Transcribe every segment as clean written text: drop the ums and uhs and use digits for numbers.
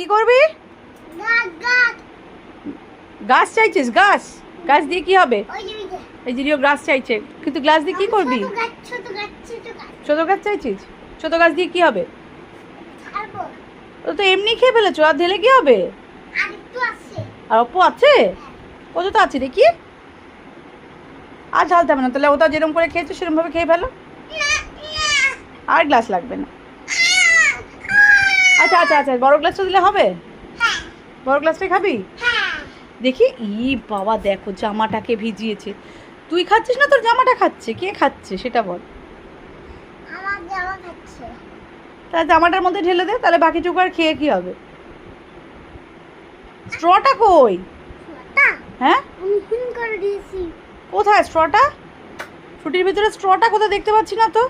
কি করবি? গাছ চাইছিস? গাছ গাছ দিয়ে কি হবে? এই যে রিও গাছ চাইছে, কিন্তু গ্লাস দিয়ে কি করবি? ছোট গাছ চাইছিস? ছোট গাছ দিয়ে কি হবে? ও তো এমনি খেয়ে ফেলেছো, আর ঢেলে কি হবে? আর অপু আছে? কত তো আছে দেখি। আর ঢালতে হবে না, তাহলে ওটা যেরকম করে খেয়েছো সেরকম ভাবে খেয়ে ফেলো। আর গ্লাস লাগবে না। আচ্ছা আচ্ছা আচ্ছা, বড় গ্লাসটা দিলে হবে? বড় গ্লাসটাই খাবি? দেখি। ই বাবা, দেখো জামাটাকে ভিজিয়েছে। তুই খাচ্ছিস না, তোর জামাটা খাচ্ছে। কে খাচ্ছে সেটা বল। তাহলে জামাটার মধ্যে ঢেলে দে, তাহলে বাকিটুকু আর খেয়ে কি হবে? স্ট্রটা কই? হ্যাঁ, কোথায় স্ট্রটা? ফ্রুটির ভিতরে স্ট্রটা কোথায় দেখতে পাচ্ছি না তো।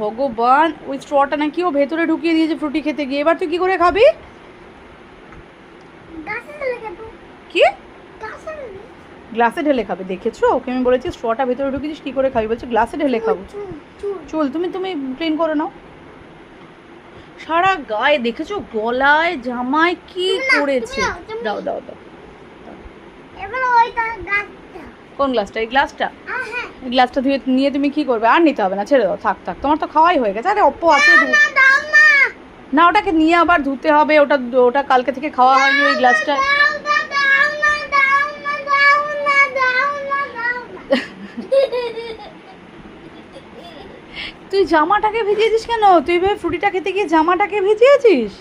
ভগবান, ওই স্ট্রটা নাকি ও ভেতরে ঢুকিয়ে দিয়েছে ফ্রুটি খেতে গিয়ে। এবার তুই কি করে খাবি? কি গ্লাসে ঢেলে খাবে? দেখেছো, ওকে আমি বলেছি স্ট্রটা ভেতরে ঢুকিয়েছিস, কি করে খাবি? বলছে গ্লাসে ঢেলে খাবো। চুল তুমি তুমি ক্লিন করে নাও। সারা গায়ে দেখেছো, গলায় জামায় কি করেছে। দাও দাও দাও। কোন গ্লাসটা? এই গ্লাসটা? এই গ্লাসটা ধুয়ে নিয়ে তুমি কি করবে? আর নিতে হবে না, ছেড়ে দাও, থাক থাক, তোমার তো খাওয়াই হয়ে গেছে। আরে অপ্পো আছে না, ওটাকে নিয়ে আবার ধুতে হবে। ওটা ওটা কালকে থেকে খাওয়া হয়নি ওই গ্লাসটা। তুই জামাটাকে ভিজিয়েছিস কেন? তুই ভাবে ফ্রুটিটা খেতে গিয়ে জামাটাকে ভিজিয়েছিস?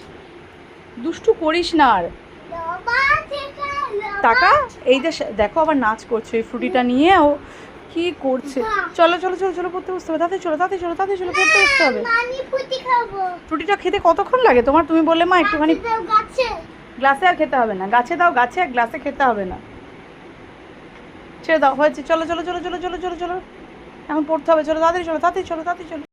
দুষ্টু করিস না আর। টাকা এই যে দেখো, আবার নাচ করছে ওই ফ্রুটিটা নিয়ে। ও কি করছে? চলো চলো চলো চলো, পড়তে বসতে হবে। তাতে চলো তাতে চলো তাতে চলো, পড়তে বসতে হবে। ফ্রুটিটা খেতে কতক্ষণ লাগে তোমার? তুমি বললে মা একটুখানি। গ্লাসে আর খেতে হবে না, গাছে দাও, গাছে আর গ্লাসে খেতে হবে না। ছেড়ে দাও, হয়েছে। চলো চলো চলো চলো চলো চলো চলো, এখন পড়তে হবে। চলো তাড়াতাড়ি চলো তাড়াতাড়ি চলো তাড়াতাড়ি চলো।